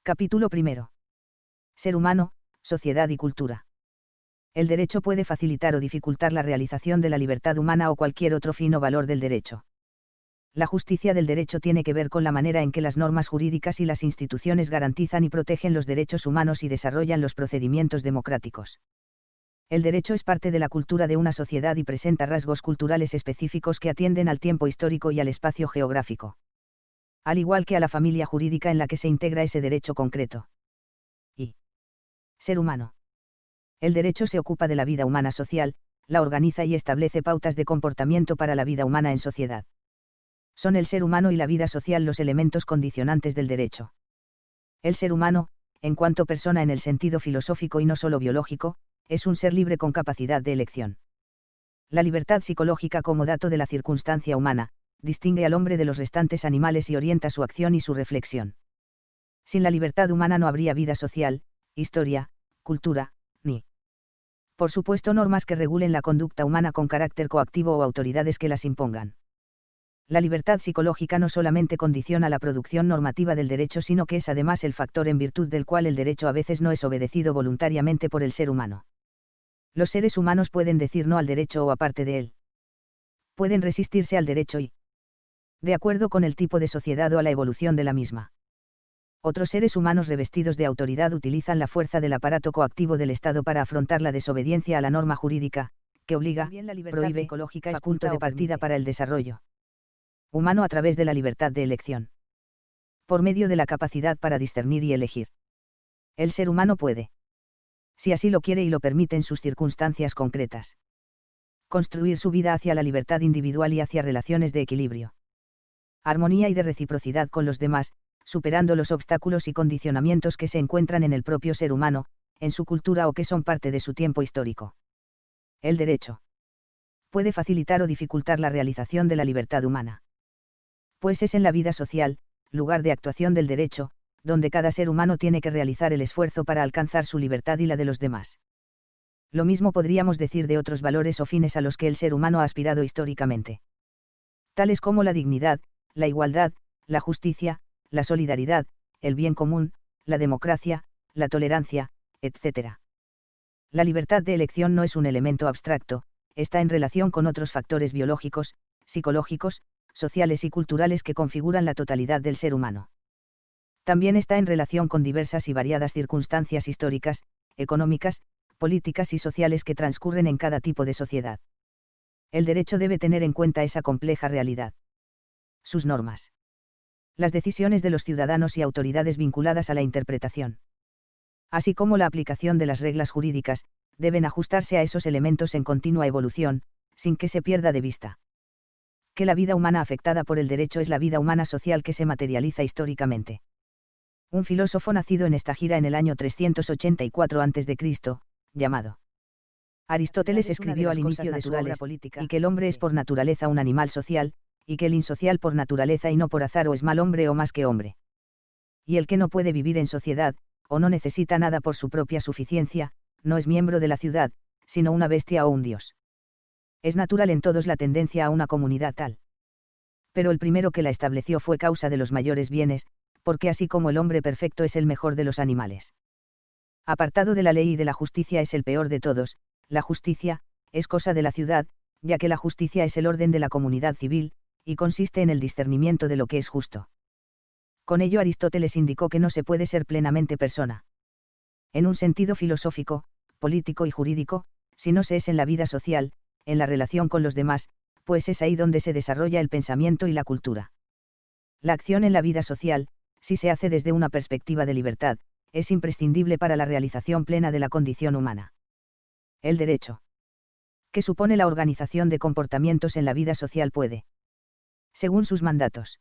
Capítulo primero. Ser humano, sociedad y cultura. El derecho puede facilitar o dificultar la realización de la libertad humana o cualquier otro fin o valor del derecho. La justicia del derecho tiene que ver con la manera en que las normas jurídicas y las instituciones garantizan y protegen los derechos humanos y desarrollan los procedimientos democráticos. El derecho es parte de la cultura de una sociedad y presenta rasgos culturales específicos que atienden al tiempo histórico y al espacio geográfico. Al igual que a la familia jurídica en la que se integra ese derecho concreto. Y. Ser humano. El derecho se ocupa de la vida humana social, la organiza y establece pautas de comportamiento para la vida humana en sociedad. Son el ser humano y la vida social los elementos condicionantes del derecho. El ser humano, en cuanto persona en el sentido filosófico y no solo biológico, es un ser libre con capacidad de elección. La libertad psicológica como dato de la circunstancia humana, distingue al hombre de los restantes animales y orienta su acción y su reflexión. Sin la libertad humana no habría vida social, historia, cultura, ni, por supuesto, normas que regulen la conducta humana con carácter coactivo o autoridades que las impongan. La libertad psicológica no solamente condiciona la producción normativa del derecho, sino que es además el factor en virtud del cual el derecho a veces no es obedecido voluntariamente por el ser humano. Los seres humanos pueden decir no al derecho o aparte de él. Pueden resistirse al derecho y, de acuerdo con el tipo de sociedad o a la evolución de la misma. Otros seres humanos revestidos de autoridad utilizan la fuerza del aparato coactivo del Estado para afrontar la desobediencia a la norma jurídica, que obliga, prohíbe, psicológica es punto de partida para el desarrollo humano a través de la libertad de elección. Por medio de la capacidad para discernir y elegir. El ser humano puede, si así lo quiere y lo permiten sus circunstancias concretas, construir su vida hacia la libertad individual y hacia relaciones de equilibrio, armonía y de reciprocidad con los demás, superando los obstáculos y condicionamientos que se encuentran en el propio ser humano, en su cultura o que son parte de su tiempo histórico. El derecho puede facilitar o dificultar la realización de la libertad humana. Pues es en la vida social, lugar de actuación del derecho, donde cada ser humano tiene que realizar el esfuerzo para alcanzar su libertad y la de los demás. Lo mismo podríamos decir de otros valores o fines a los que el ser humano ha aspirado históricamente. Tales como la dignidad, la igualdad, la justicia, la solidaridad, el bien común, la democracia, la tolerancia, etc. La libertad de elección no es un elemento abstracto, está en relación con otros factores biológicos, psicológicos, sociales y culturales que configuran la totalidad del ser humano. También está en relación con diversas y variadas circunstancias históricas, económicas, políticas y sociales que transcurren en cada tipo de sociedad. El derecho debe tener en cuenta esa compleja realidad. Sus normas. Las decisiones de los ciudadanos y autoridades vinculadas a la interpretación, así como la aplicación de las reglas jurídicas, deben ajustarse a esos elementos en continua evolución, sin que se pierda de vista que la vida humana afectada por el derecho es la vida humana social que se materializa históricamente. Un filósofo nacido en Estagira en el año 384 a.C., llamado Aristóteles, escribió al inicio de su obra política, y que el hombre es por naturaleza un animal social, y que el insocial por naturaleza y no por azar o es mal hombre o más que hombre. Y el que no puede vivir en sociedad, o no necesita nada por su propia suficiencia, no es miembro de la ciudad, sino una bestia o un dios. Es natural en todos la tendencia a una comunidad tal. Pero el primero que la estableció fue causa de los mayores bienes, porque así como el hombre perfecto es el mejor de los animales, apartado de la ley y de la justicia es el peor de todos, la justicia, es cosa de la ciudad, ya que la justicia es el orden de la comunidad civil, y consiste en el discernimiento de lo que es justo. Con ello Aristóteles indicó que no se puede ser plenamente persona, en un sentido filosófico, político y jurídico, si no se es en la vida social, en la relación con los demás, pues es ahí donde se desarrolla el pensamiento y la cultura. La acción en la vida social, si se hace desde una perspectiva de libertad, es imprescindible para la realización plena de la condición humana. El derecho, que supone la organización de comportamientos en la vida social, puede, según sus mandatos,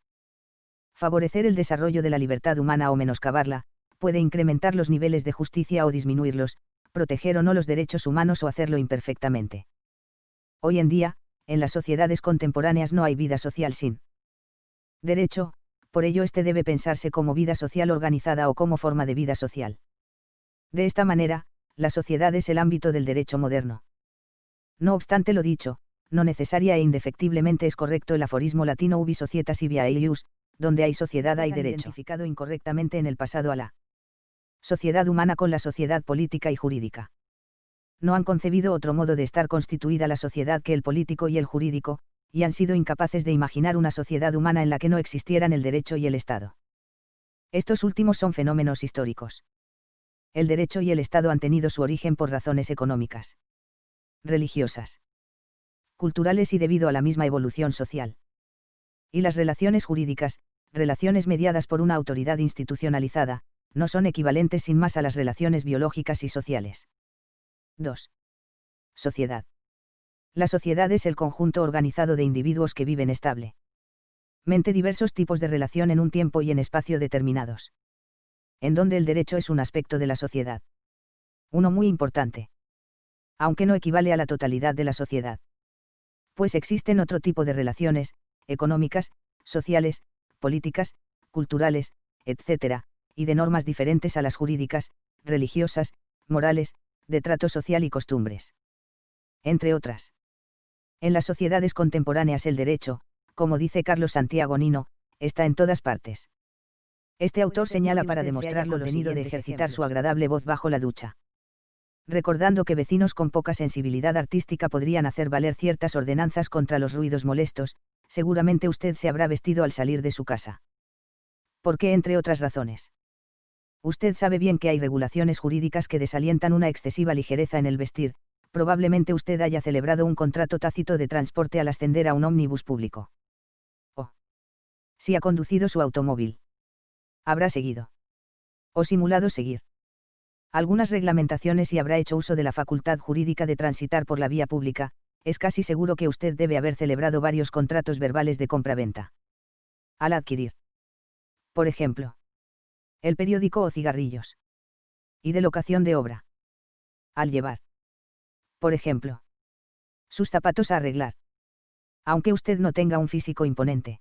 favorecer el desarrollo de la libertad humana o menoscabarla, puede incrementar los niveles de justicia o disminuirlos, proteger o no los derechos humanos o hacerlo imperfectamente. Hoy en día, en las sociedades contemporáneas no hay vida social sin derecho, por ello este debe pensarse como vida social organizada o como forma de vida social. De esta manera, la sociedad es el ámbito del derecho moderno. No obstante lo dicho, no necesaria e indefectiblemente es correcto el aforismo latino ubi societas ibi eius, donde hay sociedad hay derecho, identificado incorrectamente en el pasado a la Sociedad humana con la sociedad política y jurídica. No han concebido otro modo de estar constituida la sociedad que el político y el jurídico, y han sido incapaces de imaginar una sociedad humana en la que no existieran el derecho y el Estado. Estos últimos son fenómenos históricos. El derecho y el Estado han tenido su origen por razones económicas, religiosas, culturales y debido a la misma evolución social. Y las relaciones jurídicas, relaciones mediadas por una autoridad institucionalizada, no son equivalentes sin más a las relaciones biológicas y sociales. 2. Sociedad. La sociedad es el conjunto organizado de individuos que viven establemente diversos tipos de relación en un tiempo y en espacio determinados. En donde el derecho es un aspecto de la sociedad. Uno muy importante. Aunque no equivale a la totalidad de la sociedad. Pues existen otro tipo de relaciones, económicas, sociales, políticas, culturales, etc., y de normas diferentes a las jurídicas, religiosas, morales, de trato social y costumbres. Entre otras. En las sociedades contemporáneas el derecho, como dice Carlos Santiago Nino, está en todas partes. Este autor señala para demostrar lo contenido de ejercitar su agradable voz bajo la ducha. Recordando que vecinos con poca sensibilidad artística podrían hacer valer ciertas ordenanzas contra los ruidos molestos, seguramente usted se habrá vestido al salir de su casa. ¿Por qué? Entre otras razones. Usted sabe bien que hay regulaciones jurídicas que desalientan una excesiva ligereza en el vestir, probablemente usted haya celebrado un contrato tácito de transporte al ascender a un ómnibus público. O si ha conducido su automóvil. Habrá seguido. O simulado seguir algunas reglamentaciones y habrá hecho uso de la facultad jurídica de transitar por la vía pública, es casi seguro que usted debe haber celebrado varios contratos verbales de compraventa. Al adquirir, por ejemplo, el periódico o cigarrillos. Y de locación de obra. Al llevar, por ejemplo, sus zapatos a arreglar. Aunque usted no tenga un físico imponente.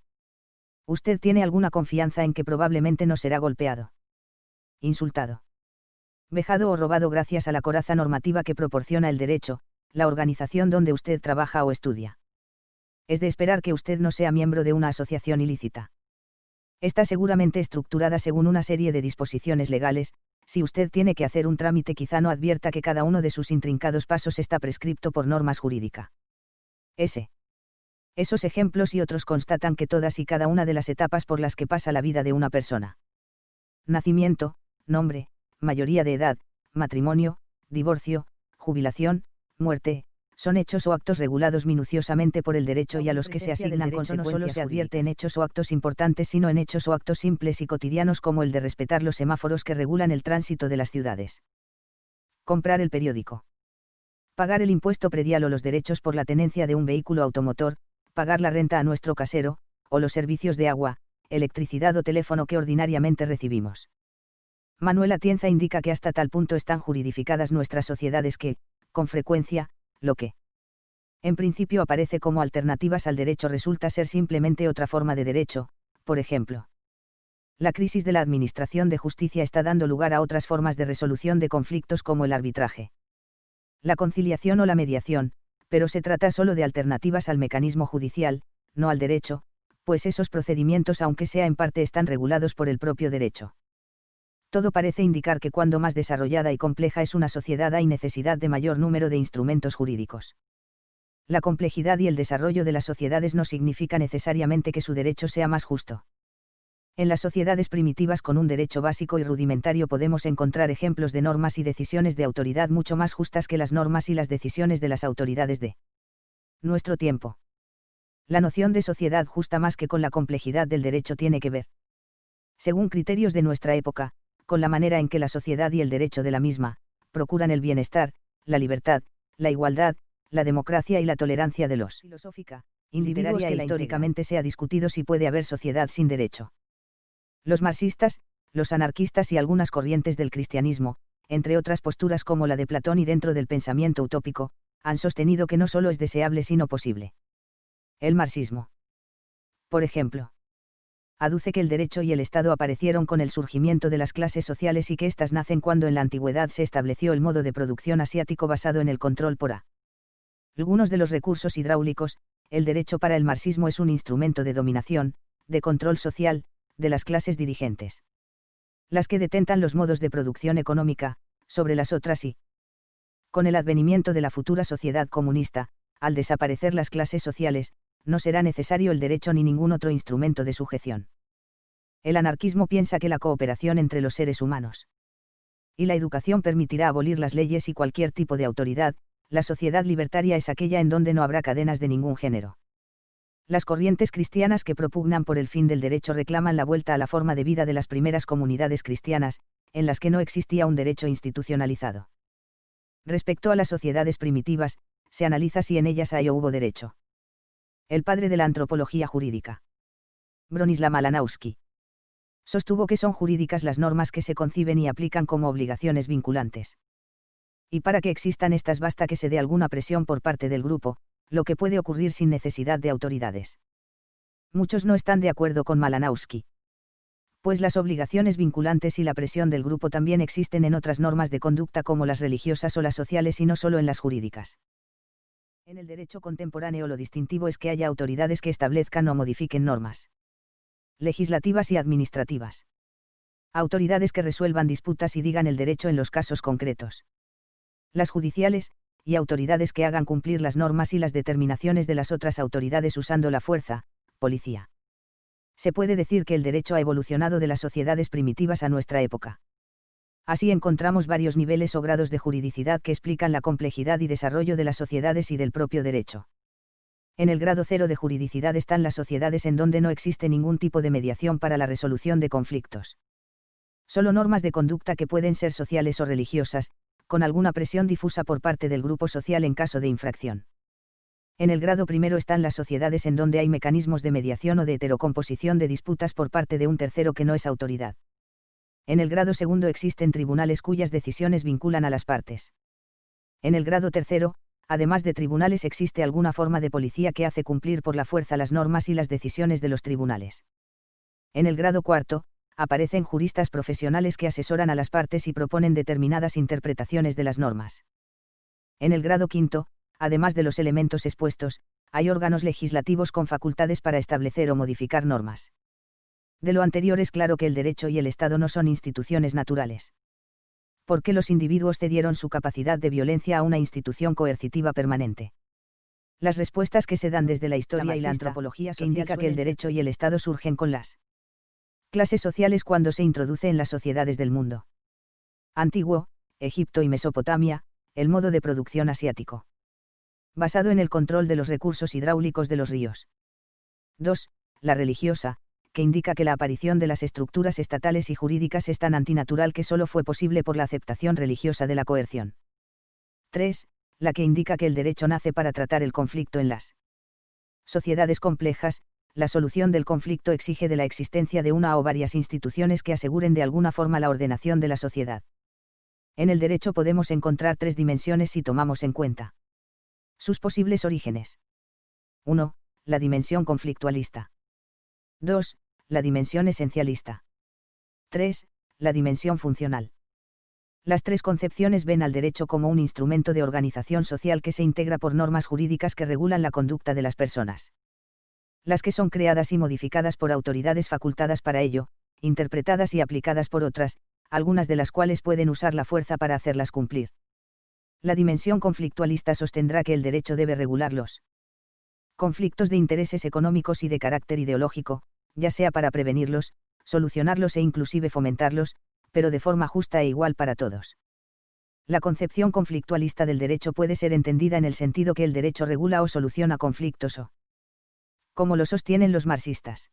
Usted tiene alguna confianza en que probablemente no será golpeado, insultado, vejado o robado gracias a la coraza normativa que proporciona el derecho, la organización donde usted trabaja o estudia. Es de esperar que usted no sea miembro de una asociación ilícita. Está seguramente estructurada según una serie de disposiciones legales. Si usted tiene que hacer un trámite, quizá no advierta que cada uno de sus intrincados pasos está prescripto por normas jurídicas. Esos ejemplos y otros constatan que todas y cada una de las etapas por las que pasa la vida de una persona. Nacimiento, nombre, mayoría de edad, matrimonio, divorcio, jubilación, muerte, son hechos o actos regulados minuciosamente por el derecho y a los que se asignan consecuencias. No solo se advierte en hechos o actos importantes, sino en hechos o actos simples y cotidianos como el de respetar los semáforos que regulan el tránsito de las ciudades. Comprar el periódico. Pagar el impuesto predial o los derechos por la tenencia de un vehículo automotor, pagar la renta a nuestro casero, o los servicios de agua, electricidad o teléfono que ordinariamente recibimos. Manuel Atienza indica que hasta tal punto están juridificadas nuestras sociedades que, con frecuencia, lo que en principio aparece como alternativas al derecho resulta ser simplemente otra forma de derecho. Por ejemplo, la crisis de la administración de justicia está dando lugar a otras formas de resolución de conflictos como el arbitraje, la conciliación o la mediación, pero se trata solo de alternativas al mecanismo judicial, no al derecho, pues esos procedimientos, aunque sea en parte, están regulados por el propio derecho. Todo parece indicar que cuando más desarrollada y compleja es una sociedad hay necesidad de mayor número de instrumentos jurídicos. La complejidad y el desarrollo de las sociedades no significa necesariamente que su derecho sea más justo. En las sociedades primitivas con un derecho básico y rudimentario podemos encontrar ejemplos de normas y decisiones de autoridad mucho más justas que las normas y las decisiones de las autoridades de nuestro tiempo. La noción de sociedad justa, más que con la complejidad del derecho, tiene que ver, según criterios de nuestra época, con la manera en que la sociedad y el derecho de la misma procuran el bienestar, la libertad, la igualdad, la democracia y la tolerancia de los individuos, que históricamente se ha discutido si puede haber sociedad sin derecho. Los marxistas, los anarquistas y algunas corrientes del cristianismo, entre otras posturas como la de Platón y dentro del pensamiento utópico, han sostenido que no solo es deseable sino posible. El marxismo, por ejemplo, aduce que el derecho y el Estado aparecieron con el surgimiento de las clases sociales y que éstas nacen cuando en la antigüedad se estableció el modo de producción asiático basado en el control por algunos de los recursos hidráulicos. El derecho para el marxismo es un instrumento de dominación, de control social, de las clases dirigentes. las que detentan los modos de producción económica, sobre las otras y, con el advenimiento de la futura sociedad comunista, al desaparecer las clases sociales, no será necesario el derecho ni ningún otro instrumento de sujeción. El anarquismo piensa que la cooperación entre los seres humanos y la educación permitirá abolir las leyes y cualquier tipo de autoridad. La sociedad libertaria es aquella en donde no habrá cadenas de ningún género. Las corrientes cristianas que propugnan por el fin del derecho reclaman la vuelta a la forma de vida de las primeras comunidades cristianas, en las que no existía un derecho institucionalizado. Respecto a las sociedades primitivas, se analiza si en ellas hay o hubo derecho. El padre de la antropología jurídica, Bronislaw Malinowski, sostuvo que son jurídicas las normas que se conciben y aplican como obligaciones vinculantes. Y para que existan estas basta que se dé alguna presión por parte del grupo, lo que puede ocurrir sin necesidad de autoridades. Muchos no están de acuerdo con Malinowski, pues las obligaciones vinculantes y la presión del grupo también existen en otras normas de conducta como las religiosas o las sociales y no solo en las jurídicas. En el derecho contemporáneo lo distintivo es que haya autoridades que establezcan o modifiquen normas legislativas y administrativas. Autoridades que resuelvan disputas y digan el derecho en los casos concretos. Las judiciales, y autoridades que hagan cumplir las normas y las determinaciones de las otras autoridades usando la fuerza, policía. Se puede decir que el derecho ha evolucionado de las sociedades primitivas a nuestra época. Así encontramos varios niveles o grados de juridicidad que explican la complejidad y desarrollo de las sociedades y del propio derecho. En el grado 0 de juridicidad están las sociedades en donde no existe ningún tipo de mediación para la resolución de conflictos. Solo normas de conducta que pueden ser sociales o religiosas, con alguna presión difusa por parte del grupo social en caso de infracción. En el grado primero están las sociedades en donde hay mecanismos de mediación o de heterocomposición de disputas por parte de un tercero que no es autoridad. En el grado segundo existen tribunales cuyas decisiones vinculan a las partes. En el grado tercero, además de tribunales, existe alguna forma de policía que hace cumplir por la fuerza las normas y las decisiones de los tribunales. En el grado cuarto, aparecen juristas profesionales que asesoran a las partes y proponen determinadas interpretaciones de las normas. En el grado quinto, además de los elementos expuestos, hay órganos legislativos con facultades para establecer o modificar normas. De lo anterior es claro que el derecho y el Estado no son instituciones naturales. Porque los individuos cedieron su capacidad de violencia a una institución coercitiva permanente. Las respuestas que se dan desde la historia y la antropología social indica que el derecho y el Estado surgen con las clases sociales cuando se introduce en las sociedades del mundo antiguo, Egipto y Mesopotamia, el modo de producción asiático, basado en el control de los recursos hidráulicos de los ríos. 2. La religiosa, que indica que la aparición de las estructuras estatales y jurídicas es tan antinatural que solo fue posible por la aceptación religiosa de la coerción. 3. La que indica que el derecho nace para tratar el conflicto en las sociedades complejas. La solución del conflicto exige de la existencia de una o varias instituciones que aseguren de alguna forma la ordenación de la sociedad. En el derecho podemos encontrar tres dimensiones si tomamos en cuenta sus posibles orígenes. 1. La dimensión conflictualista. 2. La dimensión esencialista. 3. La dimensión funcional. Las tres concepciones ven al derecho como un instrumento de organización social que se integra por normas jurídicas que regulan la conducta de las personas. Las que son creadas y modificadas por autoridades facultadas para ello, interpretadas y aplicadas por otras, algunas de las cuales pueden usar la fuerza para hacerlas cumplir. La dimensión conflictualista sostendrá que el derecho debe regular los conflictos de intereses económicos y de carácter ideológico, ya sea para prevenirlos, solucionarlos e inclusive fomentarlos, pero de forma justa e igual para todos. La concepción conflictualista del derecho puede ser entendida en el sentido que el derecho regula o soluciona conflictos o, como lo sostienen los marxistas,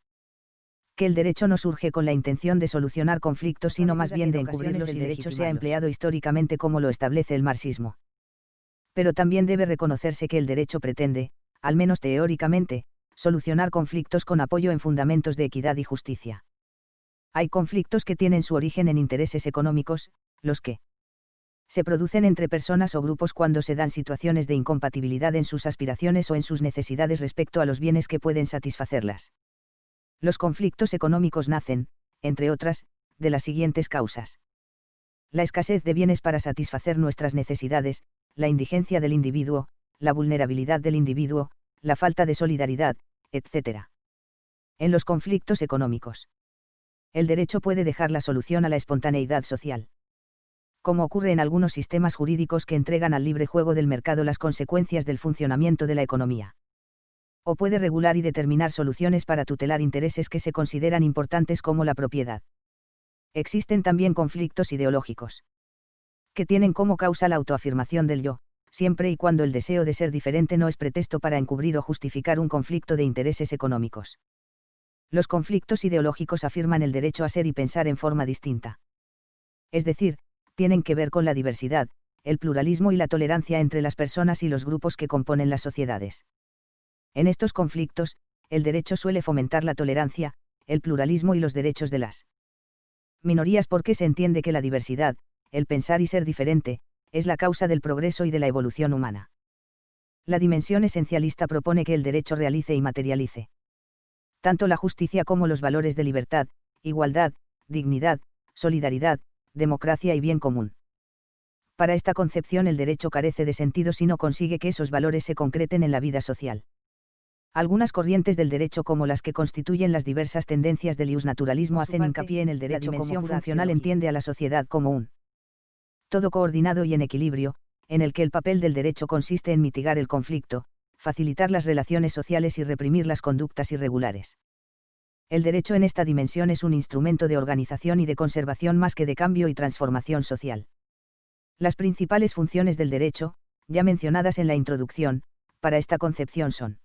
que el derecho no surge con la intención de solucionar conflictos sino más bien de encubrirlos. El derecho se ha empleado históricamente como lo establece el marxismo. Pero también debe reconocerse que el derecho pretende, al menos teóricamente, solucionar conflictos con apoyo en fundamentos de equidad y justicia. Hay conflictos que tienen su origen en intereses económicos, los que se producen entre personas o grupos cuando se dan situaciones de incompatibilidad en sus aspiraciones o en sus necesidades respecto a los bienes que pueden satisfacerlas. Los conflictos económicos nacen, entre otras, de las siguientes causas: la escasez de bienes para satisfacer nuestras necesidades, la indigencia del individuo, la vulnerabilidad del individuo, la falta de solidaridad, etc. En los conflictos económicos El derecho puede dejar la solución a la espontaneidad social. Como ocurre en algunos sistemas jurídicos que entregan al libre juego del mercado las consecuencias del funcionamiento de la economía. O puede regular y determinar soluciones para tutelar intereses que se consideran importantes como la propiedad. Existen también conflictos ideológicos, que tienen como causa la autoafirmación del yo, siempre y cuando el deseo de ser diferente no es pretexto para encubrir o justificar un conflicto de intereses económicos. Los conflictos ideológicos afirman el derecho a ser y pensar en forma distinta. Es decir, tienen que ver con la diversidad, el pluralismo y la tolerancia entre las personas y los grupos que componen las sociedades. En estos conflictos, el derecho suele fomentar la tolerancia, el pluralismo y los derechos de las minorías porque se entiende que la diversidad, el pensar y ser diferente, es la causa del progreso y de la evolución humana. La dimensión esencialista propone que el derecho realice y materialice tanto la justicia como los valores de libertad, igualdad, dignidad, solidaridad, democracia y bien común. Para esta concepción el derecho carece de sentido si no consigue que esos valores se concreten en la vida social. Algunas corrientes del derecho como las que constituyen las diversas tendencias del iusnaturalismo hacen hincapié en el derecho como dimensión funcional entiende a la sociedad como un todo coordinado y en equilibrio, en el que el papel del derecho consiste en mitigar el conflicto, facilitar las relaciones sociales y reprimir las conductas irregulares. El derecho en esta dimensión es un instrumento de organización y de conservación más que de cambio y transformación social. Las principales funciones del derecho, ya mencionadas en la introducción, para esta concepción son: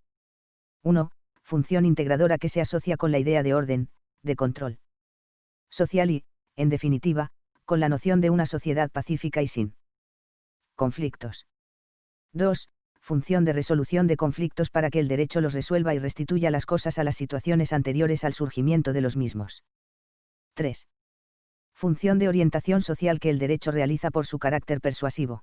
1. Función integradora que se asocia con la idea de orden, de control social y, en definitiva, con la noción de una sociedad pacífica y sin conflictos. 2. Función de resolución de conflictos para que el derecho los resuelva y restituya las cosas a las situaciones anteriores al surgimiento de los mismos. 3. Función de orientación social que el derecho realiza por su carácter persuasivo,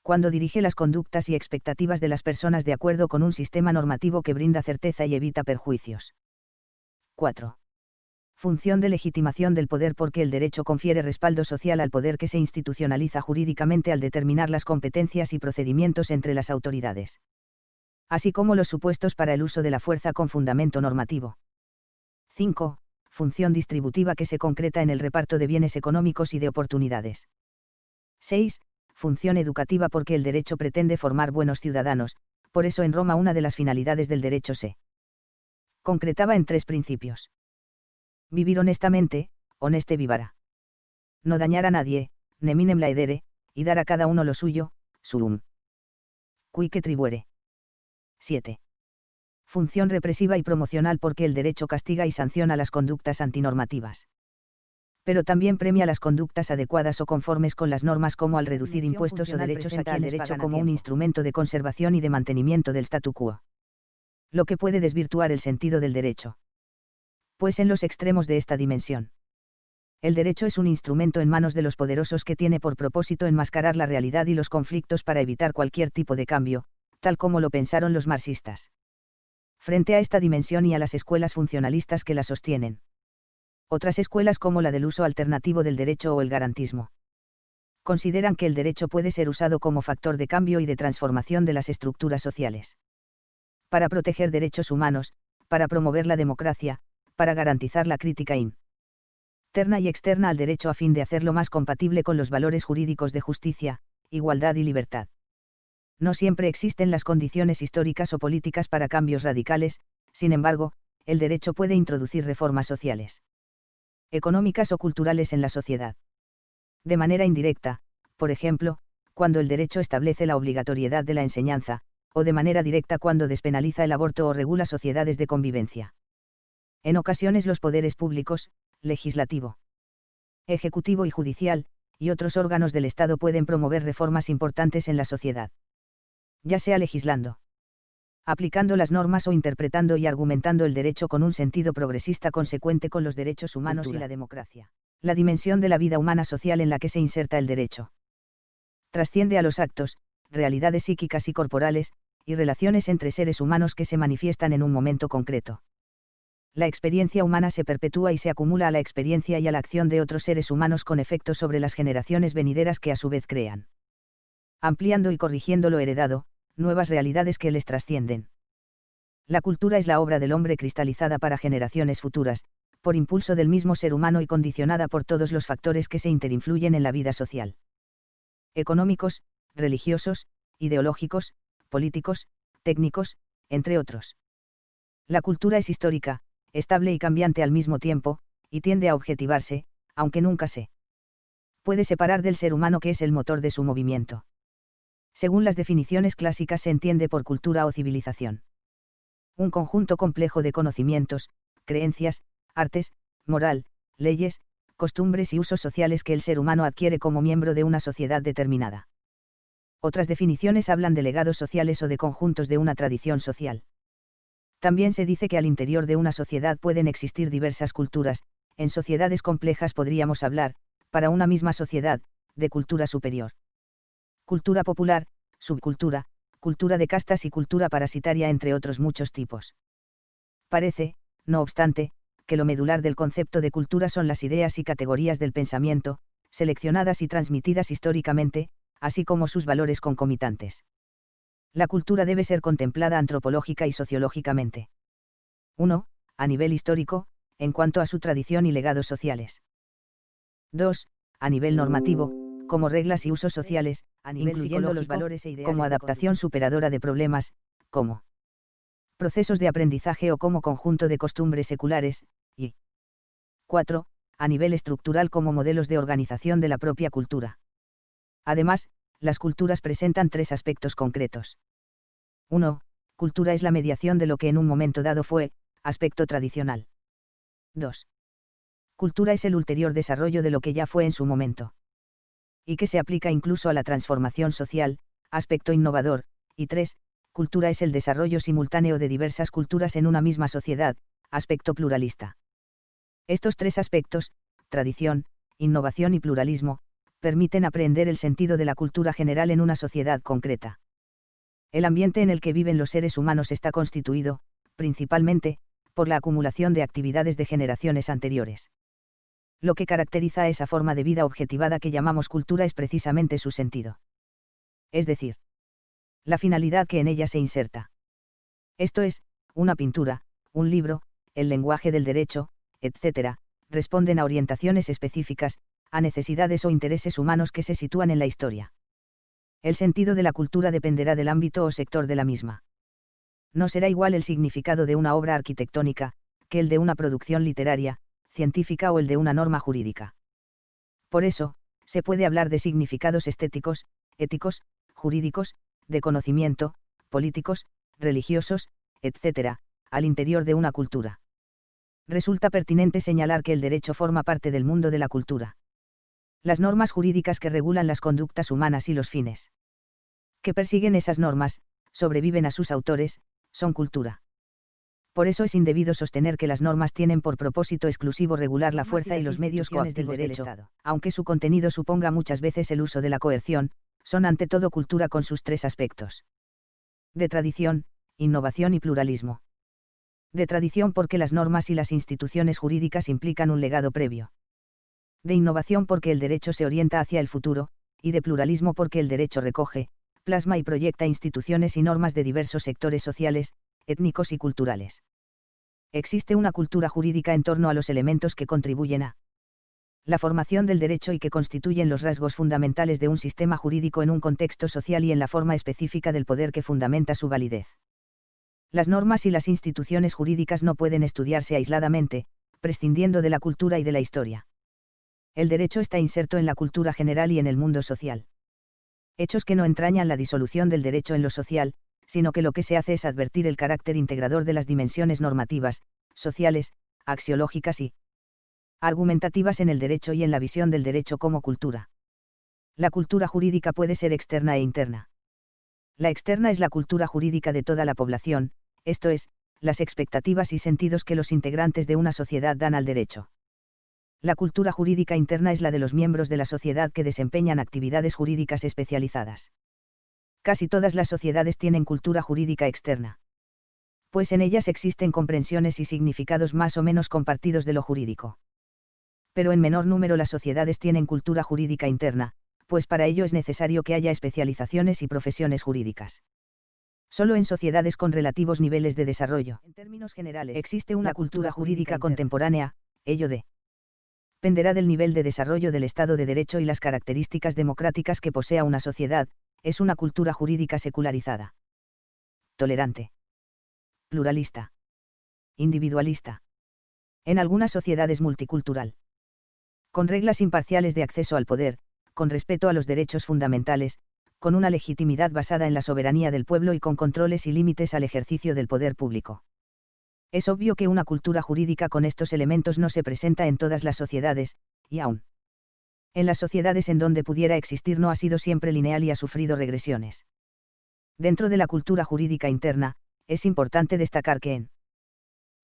cuando dirige las conductas y expectativas de las personas de acuerdo con un sistema normativo que brinda certeza y evita perjuicios. 4. Función de legitimación del poder porque el derecho confiere respaldo social al poder que se institucionaliza jurídicamente al determinar las competencias y procedimientos entre las autoridades, así como los supuestos para el uso de la fuerza con fundamento normativo. 5. Función distributiva que se concreta en el reparto de bienes económicos y de oportunidades. 6. Función educativa porque el derecho pretende formar buenos ciudadanos, por eso en Roma una de las finalidades del derecho se concretaba en 3 principios. Vivir honestamente, honeste vivara. No dañar a nadie, neminem laedere, y dar a cada uno lo suyo, suum. Cuique tribuere. 7. Función represiva y promocional porque el derecho castiga y sanciona las conductas antinormativas. Pero también premia las conductas adecuadas o conformes con las normas como al reducir impuestos o derechos a quienes derecho como un instrumento de conservación y de mantenimiento del statu quo. Lo que puede desvirtuar el sentido del derecho. Pues en los extremos de esta dimensión. El derecho es un instrumento en manos de los poderosos que tiene por propósito enmascarar la realidad y los conflictos para evitar cualquier tipo de cambio, tal como lo pensaron los marxistas. Frente a esta dimensión y a las escuelas funcionalistas que la sostienen. Otras escuelas como la del uso alternativo del derecho o el garantismo. Consideran que el derecho puede ser usado como factor de cambio y de transformación de las estructuras sociales. Para proteger derechos humanos, para promover la democracia, para garantizar la crítica interna y externa al derecho a fin de hacerlo más compatible con los valores jurídicos de justicia, igualdad y libertad. No siempre existen las condiciones históricas o políticas para cambios radicales, sin embargo, el derecho puede introducir reformas sociales, económicas o culturales en la sociedad. De manera indirecta, por ejemplo, cuando el derecho establece la obligatoriedad de la enseñanza, o de manera directa cuando despenaliza el aborto o regula sociedades de convivencia. En ocasiones los poderes públicos, legislativo, ejecutivo y judicial, y otros órganos del Estado pueden promover reformas importantes en la sociedad. Ya sea legislando, aplicando las normas o interpretando y argumentando el derecho con un sentido progresista consecuente con los derechos humanos y la democracia. La dimensión de la vida humana social en la que se inserta el derecho trasciende a los actos, realidades psíquicas y corporales, y relaciones entre seres humanos que se manifiestan en un momento concreto. La experiencia humana se perpetúa y se acumula a la experiencia y a la acción de otros seres humanos con efectos sobre las generaciones venideras que a su vez crean, ampliando y corrigiendo lo heredado, nuevas realidades que les trascienden. La cultura es la obra del hombre cristalizada para generaciones futuras, por impulso del mismo ser humano y condicionada por todos los factores que se interinfluyen en la vida social. Económicos, religiosos, ideológicos, políticos, técnicos, entre otros. La cultura es histórica, estable y cambiante al mismo tiempo, y tiende a objetivarse, aunque nunca se puede separar del ser humano que es el motor de su movimiento. Según las definiciones clásicas se entiende por cultura o civilización un conjunto complejo de conocimientos, creencias, artes, moral, leyes, costumbres y usos sociales que el ser humano adquiere como miembro de una sociedad determinada. Otras definiciones hablan de legados sociales o de conjuntos de una tradición social. También se dice que al interior de una sociedad pueden existir diversas culturas. En sociedades complejas podríamos hablar, para una misma sociedad, de cultura superior. Cultura popular, subcultura, cultura de castas y cultura parasitaria entre otros muchos tipos. Parece, no obstante, que lo medular del concepto de cultura son las ideas y categorías del pensamiento, seleccionadas y transmitidas históricamente, así como sus valores concomitantes. La cultura debe ser contemplada antropológica y sociológicamente. 1. A nivel histórico, en cuanto a su tradición y legados sociales. 2. A nivel normativo, como reglas y usos sociales, incluyendo los valores e ideales como adaptación superadora de problemas, como procesos de aprendizaje o como conjunto de costumbres seculares, y 4. A nivel estructural como modelos de organización de la propia cultura. Además, las culturas presentan tres aspectos concretos. 1. Cultura es la mediación de lo que en un momento dado fue, aspecto tradicional. 2. Cultura es el ulterior desarrollo de lo que ya fue en su momento. Y que se aplica incluso a la transformación social, aspecto innovador. Y 3. Cultura es el desarrollo simultáneo de diversas culturas en una misma sociedad, aspecto pluralista. Estos tres aspectos, tradición, innovación y pluralismo, permiten aprehender el sentido de la cultura general en una sociedad concreta. El ambiente en el que viven los seres humanos está constituido, principalmente, por la acumulación de actividades de generaciones anteriores. Lo que caracteriza a esa forma de vida objetivada que llamamos cultura es precisamente su sentido. Es decir, la finalidad que en ella se inserta. Esto es, una pintura, un libro, el lenguaje del derecho, etc., responden a orientaciones específicas, a necesidades o intereses humanos que se sitúan en la historia. El sentido de la cultura dependerá del ámbito o sector de la misma. No será igual el significado de una obra arquitectónica, que el de una producción literaria, científica o el de una norma jurídica. Por eso, se puede hablar de significados estéticos, éticos, jurídicos, de conocimiento, políticos, religiosos, etc., al interior de una cultura. Resulta pertinente señalar que el derecho forma parte del mundo de la cultura. Las normas jurídicas que regulan las conductas humanas y los fines que persiguen esas normas, sobreviven a sus autores, son cultura. Por eso es indebido sostener que las normas tienen por propósito exclusivo regular la fuerza y los medios coactivos del Estado. Aunque su contenido suponga muchas veces el uso de la coerción, son ante todo cultura con sus tres aspectos. De tradición, innovación y pluralismo. De tradición porque las normas y las instituciones jurídicas implican un legado previo. De innovación porque el derecho se orienta hacia el futuro, y de pluralismo porque el derecho recoge, plasma y proyecta instituciones y normas de diversos sectores sociales, étnicos y culturales. Existe una cultura jurídica en torno a los elementos que contribuyen a la formación del derecho y que constituyen los rasgos fundamentales de un sistema jurídico en un contexto social y en la forma específica del poder que fundamenta su validez. Las normas y las instituciones jurídicas no pueden estudiarse aisladamente, prescindiendo de la cultura y de la historia. El derecho está inserto en la cultura general y en el mundo social. Hechos que no entrañan la disolución del derecho en lo social, sino que lo que se hace es advertir el carácter integrador de las dimensiones normativas, sociales, axiológicas y argumentativas en el derecho y en la visión del derecho como cultura. La cultura jurídica puede ser externa e interna. La externa es la cultura jurídica de toda la población, esto es, las expectativas y sentidos que los integrantes de una sociedad dan al derecho. La cultura jurídica interna es la de los miembros de la sociedad que desempeñan actividades jurídicas especializadas. Casi todas las sociedades tienen cultura jurídica externa. Pues en ellas existen comprensiones y significados más o menos compartidos de lo jurídico. Pero en menor número las sociedades tienen cultura jurídica interna, pues para ello es necesario que haya especializaciones y profesiones jurídicas. Solo en sociedades con relativos niveles de desarrollo, en términos generales, existe una cultura jurídica contemporánea, ello dependerá del nivel de desarrollo del Estado de Derecho y las características democráticas que posea una sociedad. Es una cultura jurídica secularizada, tolerante, pluralista, individualista. En algunas sociedades multicultural. Con reglas imparciales de acceso al poder, con respeto a los derechos fundamentales, con una legitimidad basada en la soberanía del pueblo y con controles y límites al ejercicio del poder público. Es obvio que una cultura jurídica con estos elementos no se presenta en todas las sociedades, y aún en las sociedades en donde pudiera existir no ha sido siempre lineal y ha sufrido regresiones. Dentro de la cultura jurídica interna, es importante destacar que en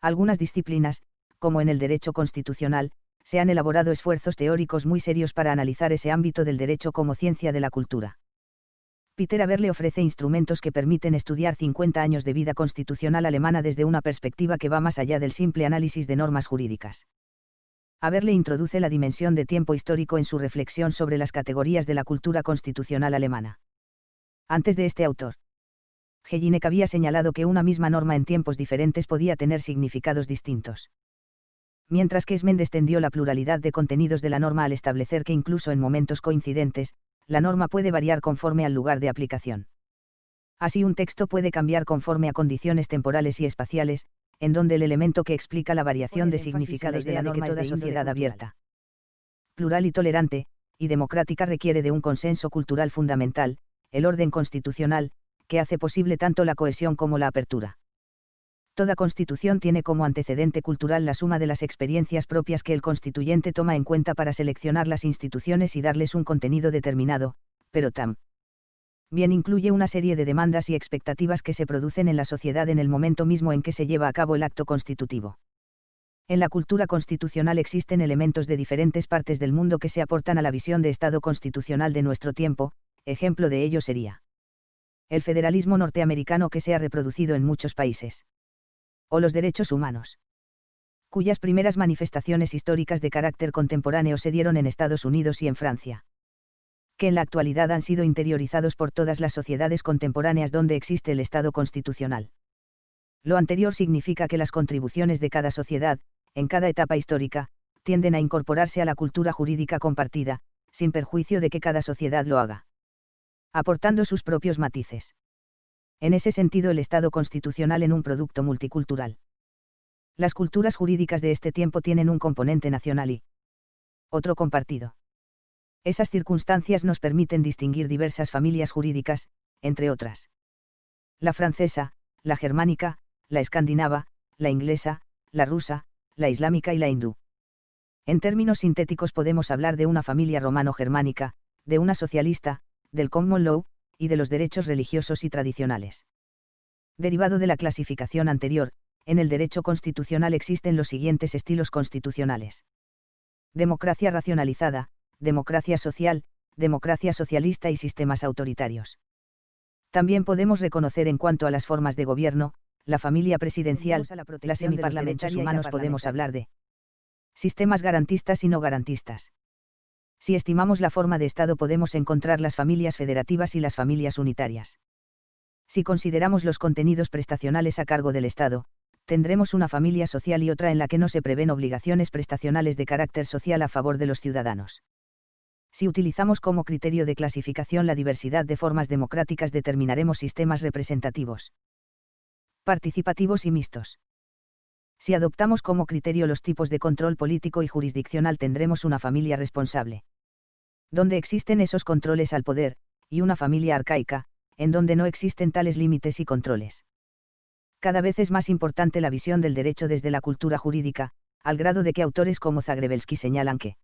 algunas disciplinas, como en el derecho constitucional, se han elaborado esfuerzos teóricos muy serios para analizar ese ámbito del derecho como ciencia de la cultura. Peter Haberle ofrece instrumentos que permiten estudiar 50 años de vida constitucional alemana desde una perspectiva que va más allá del simple análisis de normas jurídicas. Haberle introduce la dimensión de tiempo histórico en su reflexión sobre las categorías de la cultura constitucional alemana. Antes de este autor, Jelinek había señalado que una misma norma en tiempos diferentes podía tener significados distintos. Mientras que Esmond extendió la pluralidad de contenidos de la norma al establecer que incluso en momentos coincidentes, la norma puede variar conforme al lugar de aplicación. Así un texto puede cambiar conforme a condiciones temporales y espaciales, en donde el elemento que explica la variación de significados de la norma es de sociedad abierta, plural y tolerante, y democrática requiere de un consenso cultural fundamental, el orden constitucional, que hace posible tanto la cohesión como la apertura. Toda constitución tiene como antecedente cultural la suma de las experiencias propias que el constituyente toma en cuenta para seleccionar las instituciones y darles un contenido determinado, pero también incluye una serie de demandas y expectativas que se producen en la sociedad en el momento mismo en que se lleva a cabo el acto constitutivo. En la cultura constitucional existen elementos de diferentes partes del mundo que se aportan a la visión de Estado constitucional de nuestro tiempo. Ejemplo de ello sería el federalismo norteamericano que se ha reproducido en muchos países. O los derechos humanos, cuyas primeras manifestaciones históricas de carácter contemporáneo se dieron en Estados Unidos y en Francia, que en la actualidad han sido interiorizados por todas las sociedades contemporáneas donde existe el Estado constitucional. Lo anterior significa que las contribuciones de cada sociedad, en cada etapa histórica, tienden a incorporarse a la cultura jurídica compartida, sin perjuicio de que cada sociedad lo haga, aportando sus propios matices. En ese sentido el Estado constitucional en un producto multicultural. Las culturas jurídicas de este tiempo tienen un componente nacional y otro compartido. Esas circunstancias nos permiten distinguir diversas familias jurídicas, entre otras: la francesa, la germánica, la escandinava, la inglesa, la rusa, la islámica y la hindú. En términos sintéticos podemos hablar de una familia romano-germánica, de una socialista, del common law, y de los derechos religiosos y tradicionales. Derivado de la clasificación anterior, en el derecho constitucional existen los siguientes estilos constitucionales: democracia racionalizada, democracia social, democracia socialista y sistemas autoritarios. También podemos reconocer en cuanto a las formas de gobierno, la familia presidencial, la semiparlamentaria humanos podemos hablar de sistemas garantistas y no garantistas. Si estimamos la forma de Estado podemos encontrar las familias federativas y las familias unitarias. Si consideramos los contenidos prestacionales a cargo del Estado, tendremos una familia social y otra en la que no se prevén obligaciones prestacionales de carácter social a favor de los ciudadanos. Si utilizamos como criterio de clasificación la diversidad de formas democráticas determinaremos sistemas representativos, participativos y mixtos. Si adoptamos como criterio los tipos de control político y jurisdiccional tendremos una familia responsable, donde existen esos controles al poder, y una familia arcaica, en donde no existen tales límites y controles. Cada vez es más importante la visión del derecho desde la cultura jurídica, al grado de que autores como Zagrebelsky señalan que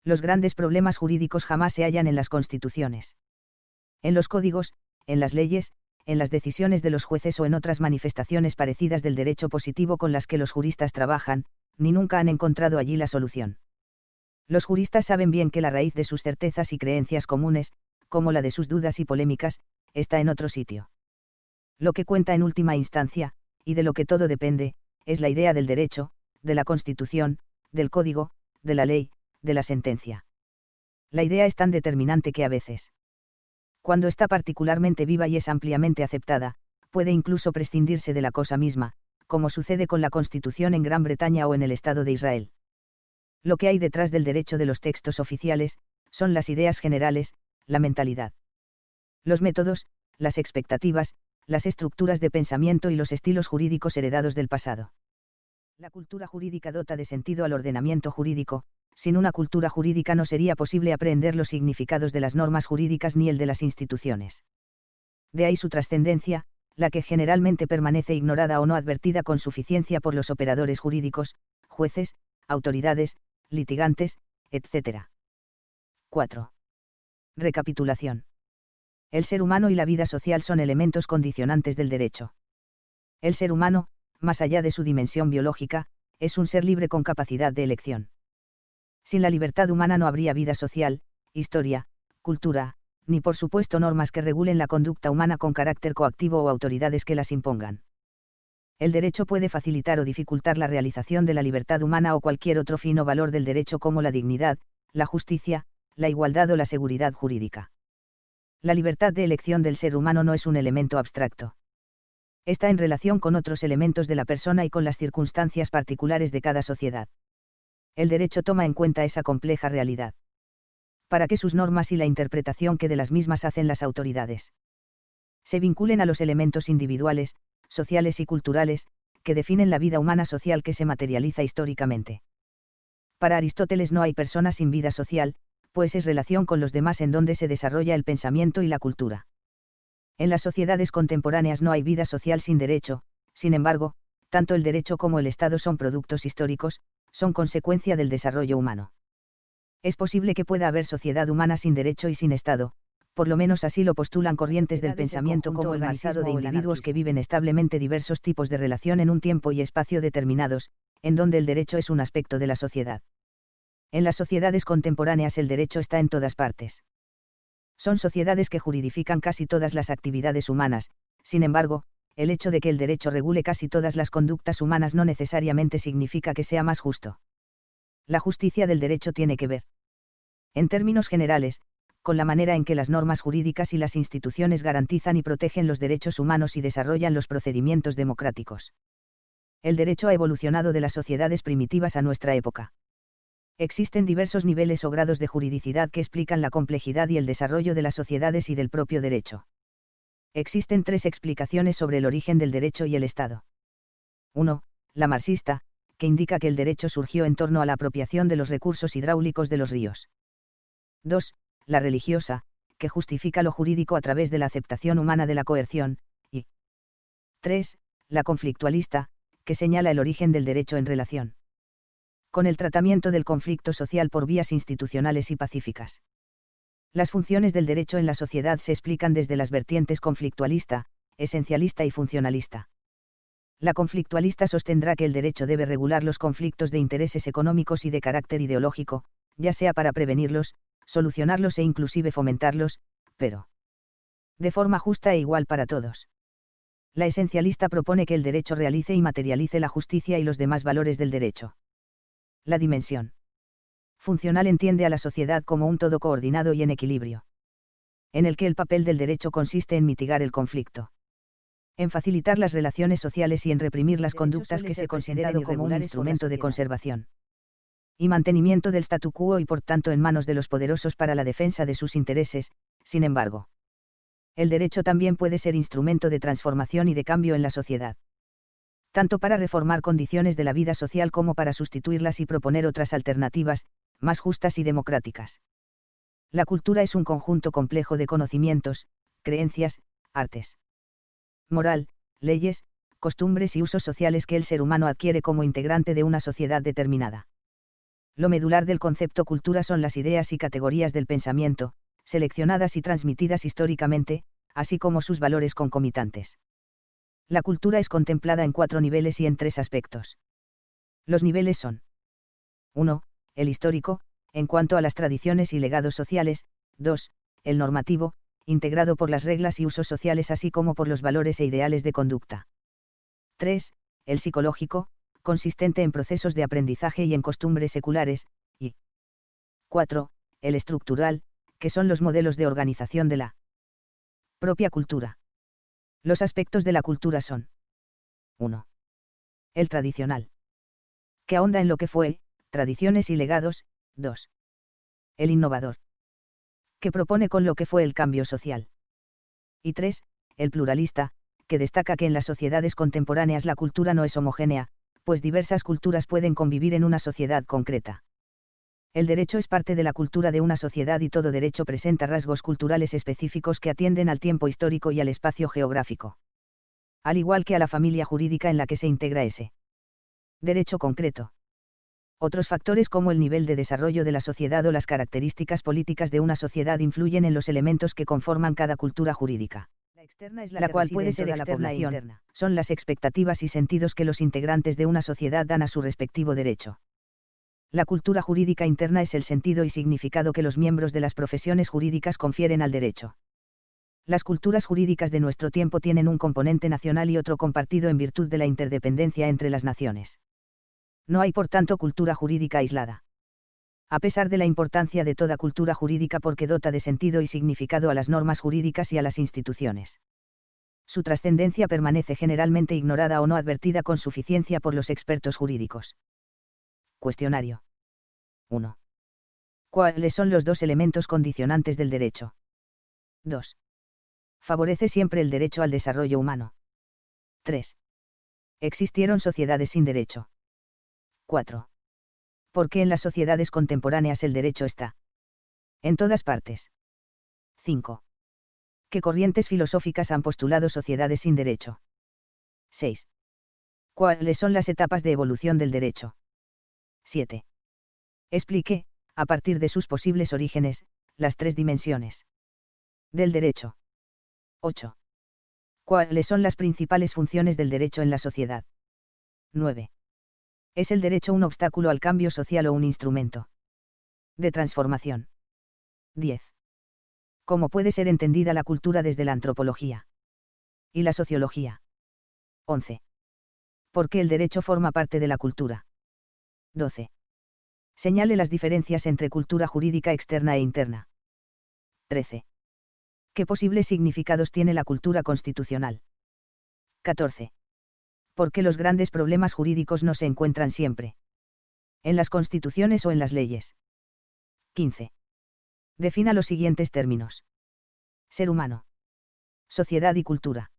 los grandes problemas jurídicos jamás se hallan en las constituciones, en los códigos, en las leyes, en las decisiones de los jueces o en otras manifestaciones parecidas del derecho positivo con las que los juristas trabajan, ni nunca han encontrado allí la solución. Los juristas saben bien que la raíz de sus certezas y creencias comunes, como la de sus dudas y polémicas, está en otro sitio. Lo que cuenta en última instancia, y de lo que todo depende, es la idea del derecho, de la Constitución, del código, de la ley, de la sentencia. La idea es tan determinante que a veces, cuando está particularmente viva y es ampliamente aceptada, puede incluso prescindirse de la cosa misma, como sucede con la Constitución en Gran Bretaña o en el Estado de Israel. Lo que hay detrás del derecho de los textos oficiales, son las ideas generales, la mentalidad. Los métodos, las expectativas, las estructuras de pensamiento y los estilos jurídicos heredados del pasado. La cultura jurídica dota de sentido al ordenamiento jurídico. Sin una cultura jurídica no sería posible aprehender los significados de las normas jurídicas ni el de las instituciones. De ahí su trascendencia, la que generalmente permanece ignorada o no advertida con suficiencia por los operadores jurídicos, jueces, autoridades, litigantes, etc. 4. Recapitulación. El ser humano y la vida social son elementos condicionantes del derecho. El ser humano, más allá de su dimensión biológica, es un ser libre con capacidad de elección. Sin la libertad humana no habría vida social, historia, cultura, ni por supuesto normas que regulen la conducta humana con carácter coactivo o autoridades que las impongan. El derecho puede facilitar o dificultar la realización de la libertad humana o cualquier otro fin o valor del derecho como la dignidad, la justicia, la igualdad o la seguridad jurídica. La libertad de elección del ser humano no es un elemento abstracto. Está en relación con otros elementos de la persona y con las circunstancias particulares de cada sociedad. El derecho toma en cuenta esa compleja realidad, para que sus normas y la interpretación que de las mismas hacen las autoridades se vinculen a los elementos individuales, sociales y culturales, que definen la vida humana social que se materializa históricamente. Para Aristóteles no hay persona sin vida social, pues es relación con los demás en donde se desarrolla el pensamiento y la cultura. En las sociedades contemporáneas no hay vida social sin derecho, sin embargo, tanto el derecho como el Estado son productos históricos, son consecuencia del desarrollo humano. Es posible que pueda haber sociedad humana sin derecho y sin Estado, por lo menos así lo postulan corrientes del pensamiento como el organizado de individuos que viven establemente diversos tipos de relación en un tiempo y espacio determinados, en donde el derecho es un aspecto de la sociedad. En las sociedades contemporáneas el derecho está en todas partes. Son sociedades que juridifican casi todas las actividades humanas, sin embargo, el hecho de que el derecho regule casi todas las conductas humanas no necesariamente significa que sea más justo. La justicia del derecho tiene que ver, en términos generales, con la manera en que las normas jurídicas y las instituciones garantizan y protegen los derechos humanos y desarrollan los procedimientos democráticos. El derecho ha evolucionado de las sociedades primitivas a nuestra época. Existen diversos niveles o grados de juridicidad que explican la complejidad y el desarrollo de las sociedades y del propio derecho. Existen 3 explicaciones sobre el origen del derecho y el Estado. 1. La marxista, que indica que el derecho surgió en torno a la apropiación de los recursos hidráulicos de los ríos. 2. La religiosa, que justifica lo jurídico a través de la aceptación humana de la coerción, y 3. La conflictualista, que señala el origen del derecho en relación con el tratamiento del conflicto social por vías institucionales y pacíficas. Las funciones del derecho en la sociedad se explican desde las vertientes conflictualista, esencialista y funcionalista. La conflictualista sostendrá que el derecho debe regular los conflictos de intereses económicos y de carácter ideológico, ya sea para prevenirlos, solucionarlos e inclusive fomentarlos, pero de forma justa e igual para todos. La esencialista propone que el derecho realice y materialice la justicia y los demás valores del derecho. La dimensión funcional entiende a la sociedad como un todo coordinado y en equilibrio, en el que el papel del derecho consiste en mitigar el conflicto, en facilitar las relaciones sociales y en reprimir las conductas que se consideran como un instrumento de conservación y mantenimiento del statu quo y por tanto en manos de los poderosos para la defensa de sus intereses. Sin embargo, el derecho también puede ser instrumento de transformación y de cambio en la sociedad, tanto para reformar condiciones de la vida social como para sustituirlas y proponer otras alternativas, más justas y democráticas. La cultura es un conjunto complejo de conocimientos, creencias, artes, moral, leyes, costumbres y usos sociales que el ser humano adquiere como integrante de una sociedad determinada. Lo medular del concepto cultura son las ideas y categorías del pensamiento, seleccionadas y transmitidas históricamente, así como sus valores concomitantes. La cultura es contemplada en 4 niveles y en 3 aspectos. Los niveles son: 1. El histórico, en cuanto a las tradiciones y legados sociales; 2. El normativo, integrado por las reglas y usos sociales así como por los valores e ideales de conducta; 3. El psicológico, consistente en procesos de aprendizaje y en costumbres seculares; y 4. El estructural, que son los modelos de organización de la propia cultura. Los aspectos de la cultura son: 1. El tradicional, que ahonda en lo que fue, Tradiciones y legados. 2. El innovador, que propone con lo que fue el cambio social. Y 3. El pluralista, que destaca que en las sociedades contemporáneas la cultura no es homogénea, pues diversas culturas pueden convivir en una sociedad concreta. El derecho es parte de la cultura de una sociedad y todo derecho presenta rasgos culturales específicos que atienden al tiempo histórico y al espacio geográfico. Al igual que a la familia jurídica en la que se integra ese derecho concreto. Otros factores como el nivel de desarrollo de la sociedad o las características políticas de una sociedad influyen en los elementos que conforman cada cultura jurídica. La externa es la cual puede ser externa e interna. Son las expectativas y sentidos que los integrantes de una sociedad dan a su respectivo derecho. La cultura jurídica interna es el sentido y significado que los miembros de las profesiones jurídicas confieren al derecho. Las culturas jurídicas de nuestro tiempo tienen un componente nacional y otro compartido en virtud de la interdependencia entre las naciones. No hay por tanto cultura jurídica aislada. A pesar de la importancia de toda cultura jurídica porque dota de sentido y significado a las normas jurídicas y a las instituciones. Su trascendencia permanece generalmente ignorada o no advertida con suficiencia por los expertos jurídicos. Cuestionario. 1. ¿Cuáles son los dos elementos condicionantes del derecho? 2. Favorece siempre el derecho al desarrollo humano. 3. ¿Existieron sociedades sin derecho? 4. ¿Por qué en las sociedades contemporáneas el derecho está en todas partes? 5. ¿Qué corrientes filosóficas han postulado sociedades sin derecho? 6. ¿Cuáles son las etapas de evolución del derecho? 7. Explique, a partir de sus posibles orígenes, las tres dimensiones del derecho. 8. ¿Cuáles son las principales funciones del derecho en la sociedad? 9. ¿Es el derecho un obstáculo al cambio social o un instrumento de transformación? 10. ¿Cómo puede ser entendida la cultura desde la antropología y la sociología? 11. ¿Por qué el derecho forma parte de la cultura? 12. Señale las diferencias entre cultura jurídica externa e interna. 13. ¿Qué posibles significados tiene la cultura constitucional? 14. ¿Por qué los grandes problemas jurídicos no se encuentran siempre en las constituciones o en las leyes? 15. Defina los siguientes términos: ser humano, sociedad y cultura.